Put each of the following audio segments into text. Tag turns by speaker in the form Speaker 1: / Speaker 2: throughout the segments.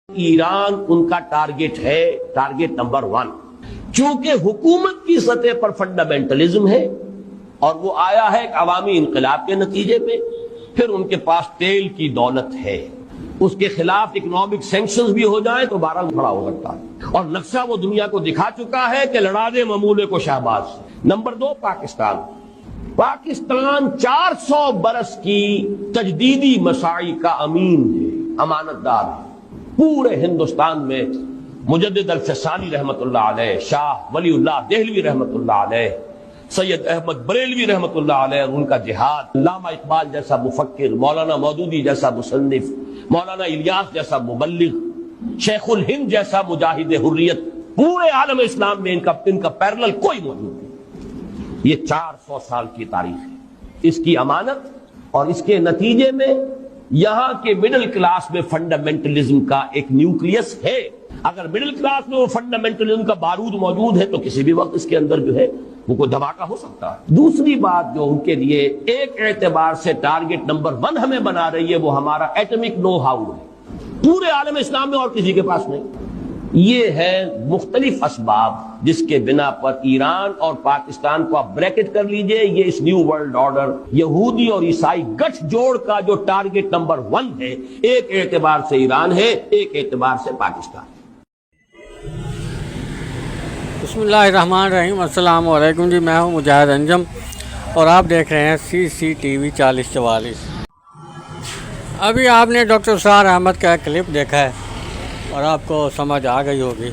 Speaker 1: ایران ان کا ٹارگٹ ہے، target number 1، چونکہ حکومت کی سطح پر فنڈامنٹلزم ہے اور وہ آیا ہے ایک عوامی انقلاب کے نتیجے میں، پھر ان کے پاس تیل کی دولت ہے، اس کے خلاف اکنامک سینکشنز بھی ہو جائیں تو بارہ کھڑا ہو سکتا ہے، اور نقشہ وہ دنیا کو دکھا چکا ہے کہ لڑا دے ممولے کو شہباز۔ نمبر 2، پاکستان 400 برس کی تجدیدی مساعی کا امین ہے، امانت دار ہے۔ پورے ہندوستان میں مجدد الفسانی رحمت اللہ علیہ، شاہ ولی اللہ دہلوی رحمت اللہ علیہ، سید احمد بریلوی رحمت اللہ علیہ، ان کا جہاد، علامہ اقبال جیسا مفکر، مولانا مودودی جیسا مصنف، مولانا الیاس جیسا مبلغ، شیخ الہند جیسا مجاہد حریت، پورے عالم اسلام میں ان کا پیرلل کوئی موجود نہیں۔ یہ 400 سال کی تاریخ ہے، اس کی امانت، اور اس کے نتیجے میں یہاں کے مڈل کلاس میں فنڈامنٹلزم کا ایک نیوکلیس ہے۔ اگر مڈل کلاس میں وہ فنڈامنٹلزم کا بارود موجود ہے تو کسی بھی وقت اس کے اندر جو ہے وہ کوئی دھماکہ ہو سکتا ہے۔ دوسری بات جو ان کے لیے ایک اعتبار سے ٹارگٹ نمبر 1 ہمیں بنا رہی ہے، وہ ہمارا ایٹمک نو ہاؤ ہے، پورے عالم اسلام میں اور کسی کے پاس نہیں۔ یہ ہے مختلف اسباب جس کے بنا پر ایران اور پاکستان کو آپ بریکٹ کر لیجئے، یہ اس نیو ورلڈ آرڈر یہودی اور عیسائی گٹھ جوڑ کا جو ٹارگٹ نمبر 1 ہے، ایک اعتبار سے ایران ہے، ایک اعتبار سے پاکستان۔
Speaker 2: بسم اللہ الرحمن الرحیم، السلام علیکم جی، میں ہوں مجاہد انجم اور آپ دیکھ رہے ہیں CCTV 4044۔ ابھی آپ نے ڈاکٹر سعد احمد کا کلپ دیکھا ہے اور آپ کو سمجھ آ گئی ہوگی۔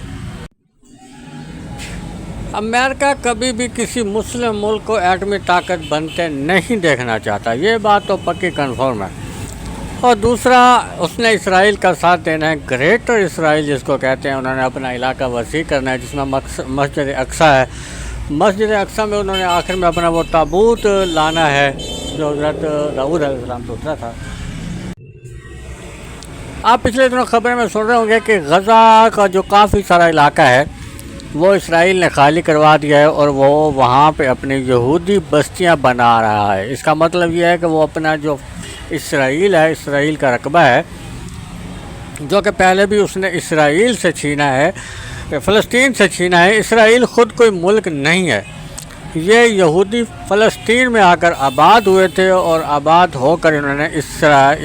Speaker 2: امریکہ کبھی بھی کسی مسلم ملک کو ایٹمی طاقت بنتے نہیں دیکھنا چاہتا، یہ بات تو پکی کنفرم ہے۔ اور دوسرا، اس نے اسرائیل کا ساتھ دینا ہے، گریٹر اسرائیل جس کو کہتے ہیں، انہوں نے اپنا علاقہ وسیع کرنا ہے، جس میں مسجد اقصی ہے۔ مسجد اقصی میں انہوں نے آخر میں اپنا وہ تابوت لانا ہے جو حضرت داؤد علیہ السلام سے اترا تھا۔ آپ پچھلے دنوں خبریں میں سن رہے ہوں گے کہ غزہ کا جو کافی سارا علاقہ ہے وہ اسرائیل نے خالی کروا دیا ہے اور وہ وہاں پہ اپنی یہودی بستیاں بنا رہا ہے۔ اس کا مطلب یہ ہے کہ وہ اپنا جو اسرائیل ہے، اسرائیل کا رقبہ ہے، جو کہ پہلے بھی اس نے اسرائیل سے چھینا ہے، فلسطین سے چھینا ہے۔ اسرائیل خود کوئی ملک نہیں ہے، یہ یہودی فلسطین میں آ کر آباد ہوئے تھے اور آباد ہو کر انہوں نے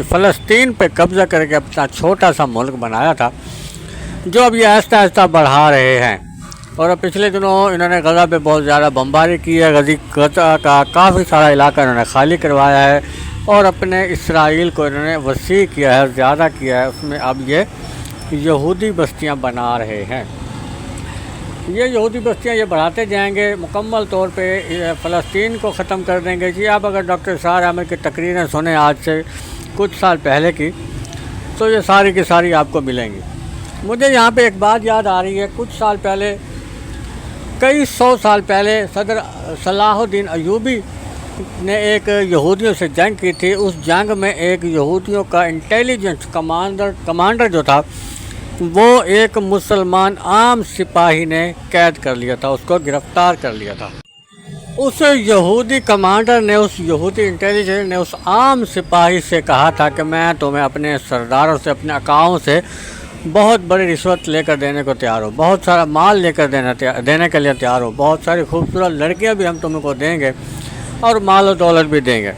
Speaker 2: فلسطین پہ قبضہ کر کے اپنا چھوٹا سا ملک بنایا تھا، جو اب یہ آہستہ آہستہ بڑھا رہے ہیں۔ اور اب پچھلے دنوں انہوں نے غزہ پہ بہت زیادہ بمباری کی ہے، غزہ کا کافی سارا علاقہ انہوں نے خالی کروایا ہے اور اپنے اسرائیل کو انہوں نے وسیع کیا ہے، زیادہ کیا ہے، اس میں اب یہ یہودی بستیاں بنا رہے ہیں۔ یہ یہودی بستیاں یہ بڑھاتے جائیں گے، مکمل طور پہ فلسطین کو ختم کر دیں گے۔ جی آپ اگر ڈاکٹر سعد احمد کی تقریریں سنیں آج سے کچھ سال پہلے کی، تو یہ ساری کی ساری آپ کو ملیں گی۔ مجھے یہاں پہ ایک بات یاد آ رہی ہے، کچھ سال پہلے، کئی 100 سال پہلے صدر صلاح الدین ایوبی نے ایک یہودیوں سے جنگ کی تھی۔ اس جنگ میں ایک یہودیوں کا انٹیلیجنس کمانڈر جو تھا، وہ ایک مسلمان عام سپاہی نے قید کر لیا تھا، اس کو گرفتار کر لیا تھا۔ اس یہودی کمانڈر نے، اس یہودی انٹیلیجنس نے اس عام سپاہی سے کہا تھا کہ میں تمہیں اپنے سرداروں سے، اپنے اکاؤں سے بہت بڑی رشوت لے کر دینے کو تیار ہوں، بہت سارا مال لے کر دینے کے لیے تیار ہوں، بہت ساری خوبصورت لڑکیاں بھی ہم تم کو دیں گے اور مال و دولت بھی دیں گے۔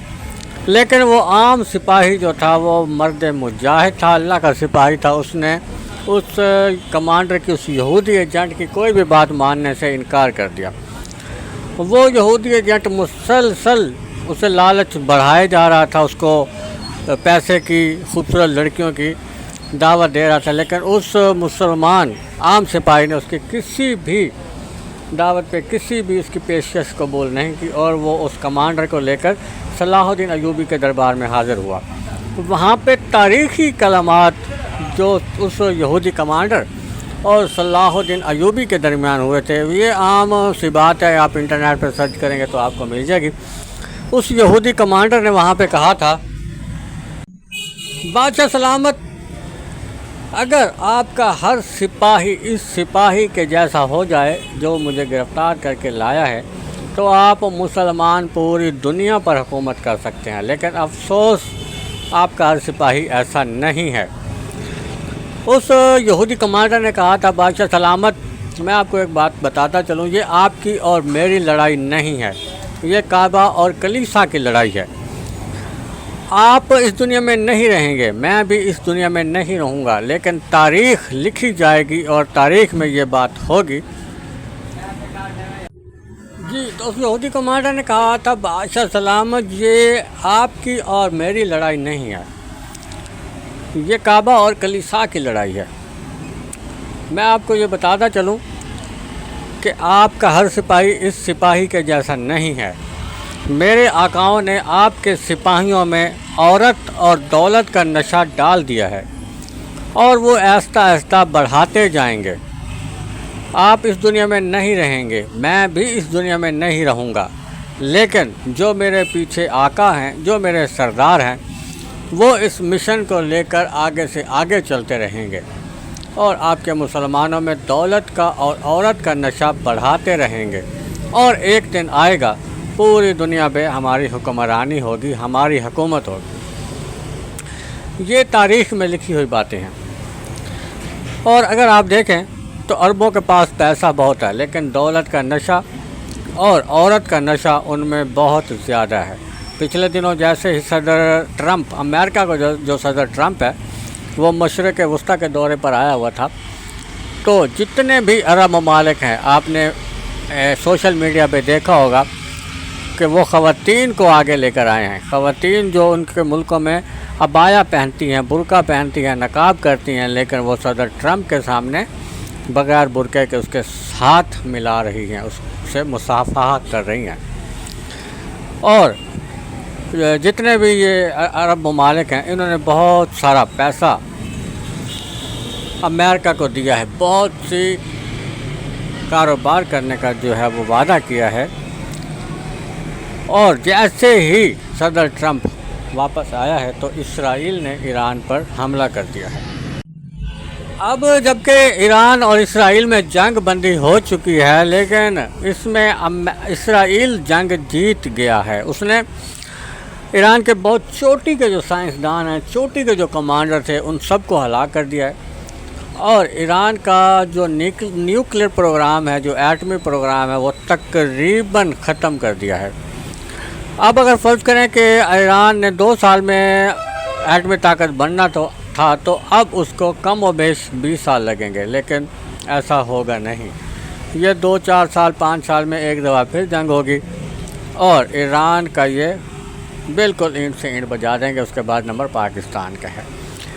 Speaker 2: لیکن وہ عام سپاہی جو تھا وہ مرد مجاہد تھا، اللہ کا سپاہی تھا، اس نے اس کمانڈر کی، اس یہودی ایجنٹ کی کوئی بھی بات ماننے سے انکار کر دیا۔ وہ یہودی ایجنٹ مسلسل اسے لالچ بڑھائے جا رہا تھا، اس کو پیسے کی، خوبصورت لڑکیوں کی دعوت دے رہا تھا، لیکن اس مسلمان عام سپاہی نے اس کی کسی بھی دعوت پہ، کسی بھی اس کی پیشکش قبول نہیں کی، اور وہ اس کمانڈر کو لے کر صلاح الدین ایوبی کے دربار میں حاضر ہوا۔ وہاں پہ تاریخی کلمات جو اس یہودی کمانڈر اور صلاح الدین ایوبی کے درمیان ہوئے تھے، یہ عام سی بات ہے، آپ انٹرنیٹ پہ سرچ کریں گے تو آپ کو مل جائے گی۔ اس یہودی کمانڈر نے وہاں پہ کہا تھا، بادشاہ سلامت، اگر آپ کا ہر سپاہی اس سپاہی کے جیسا ہو جائے جو مجھے گرفتار کر کے لایا ہے، تو آپ مسلمان پوری دنیا پر حکومت کر سکتے ہیں، لیکن افسوس آپ کا ہر سپاہی ایسا نہیں ہے۔ اس یہودی کمانڈر نے کہا تھا بادشاہ سلامت، میں آپ کو ایک بات بتاتا چلوں، یہ آپ کی اور میری لڑائی نہیں ہے، یہ کعبہ اور کلیسا کی لڑائی ہے۔ آپ اس دنیا میں نہیں رہیں گے، میں بھی اس دنیا میں نہیں رہوں گا، لیکن تاریخ لکھی جائے گی اور تاریخ میں یہ بات ہوگی۔ جی، تو اس یہودی کمانڈر نے کہا تھا بادشاہ سلامت، یہ آپ کی اور میری لڑائی نہیں ہے، یہ کعبہ اور کلیسا کی لڑائی ہے۔ میں آپ کو یہ بتاتا چلوں کہ آپ کا ہر سپاہی اس سپاہی کے جیسا نہیں ہے۔ میرے آقاؤں نے آپ کے سپاہیوں میں عورت اور دولت کا نشہ ڈال دیا ہے، اور وہ آہستہ آہستہ بڑھاتے جائیں گے۔ آپ اس دنیا میں نہیں رہیں گے، میں بھی اس دنیا میں نہیں رہوں گا، لیکن جو میرے پیچھے آقا ہیں، جو میرے سردار ہیں، وہ اس مشن کو لے کر آگے سے آگے چلتے رہیں گے، اور آپ کے مسلمانوں میں دولت کا اور عورت کا نشہ بڑھاتے رہیں گے، اور ایک دن آئے گا پوری دنیا پہ ہماری حکمرانی ہوگی، ہماری حکومت ہوگی۔ یہ تاریخ میں لکھی ہوئی باتیں ہیں، اور اگر آپ دیکھیں تو عربوں کے پاس پیسہ بہت ہے، لیکن دولت کا نشہ اور عورت کا نشہ ان میں بہت زیادہ ہے۔ پچھلے دنوں جیسے ہی صدر ٹرمپ، امریکہ کا جو صدر ٹرمپ ہے، وہ مشرق وسطیٰ کے دورے پر آیا ہوا تھا، تو جتنے بھی عرب ممالک ہیں، آپ نے سوشل میڈیا پہ دیکھا ہوگا کہ وہ خواتین کو آگے لے کر آئے ہیں۔ خواتین جو ان کے ملکوں میں عبایا پہنتی ہیں، برقع پہنتی ہیں، نقاب کرتی ہیں، لیکن وہ صدر ٹرمپ کے سامنے بغیر برقعے کے اس کے ساتھ ملا رہی ہیں، اس سے مصافحہ کر رہی ہیں۔ اور جتنے بھی یہ عرب ممالک ہیں، انہوں نے بہت سارا پیسہ امریکہ کو دیا ہے، بہت سی کاروبار کرنے کا جو ہے وہ وعدہ کیا ہے، اور جیسے ہی صدر ٹرمپ واپس آیا ہے تو اسرائیل نے ایران پر حملہ کر دیا ہے۔ اب جبکہ ایران اور اسرائیل میں جنگ بندی ہو چکی ہے، لیکن اس میں اسرائیل جنگ جیت گیا ہے۔ اس نے ایران کے بہت چوٹی کے جو سائنسدان ہیں، چوٹی کے جو کمانڈر تھے، ان سب کو ہلاک کر دیا ہے، اور ایران کا جو نیوکلیئر پروگرام ہے، جو ایٹمی پروگرام ہے، وہ تقریباً ختم کر دیا ہے۔ اب اگر فرض کریں کہ ایران نے 2 سال میں ایٹمی طاقت بننا تھا تو اب اس کو کم و بیش 20 سال لگیں گے، لیکن ایسا ہوگا نہیں۔ یہ 2 4 سال 5 سال میں ایک دفعہ پھر جنگ ہوگی، اور ایران کا یہ بالکل اینٹ سے اینٹ بجا دیں گے۔ اس کے بعد نمبر پاکستان کا ہے۔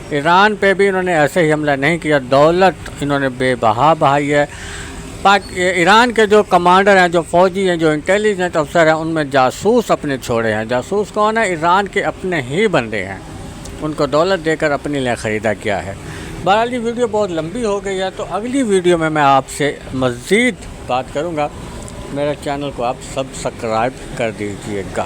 Speaker 2: ایران پہ بھی انہوں نے ایسے ہی حملہ نہیں کیا، دولت انہوں نے بے بہا بہائی ہے۔ ایران کے جو کمانڈر ہیں، جو فوجی ہیں، جو انٹیلیجنٹ افسر ہیں، ان میں جاسوس اپنے چھوڑے ہیں۔ جاسوس کون ہے؟ ایران کے اپنے ہی بندے ہیں، ان کو دولت دے کر اپنے لیے خریدا کیا ہے۔ بہرحال یہ ویڈیو بہت لمبی ہو گئی ہے، تو اگلی ویڈیو میں آپ سے مزید بات کروں گا۔ میرے چینل کو آپ سبسکرائب کر دیجیے گا۔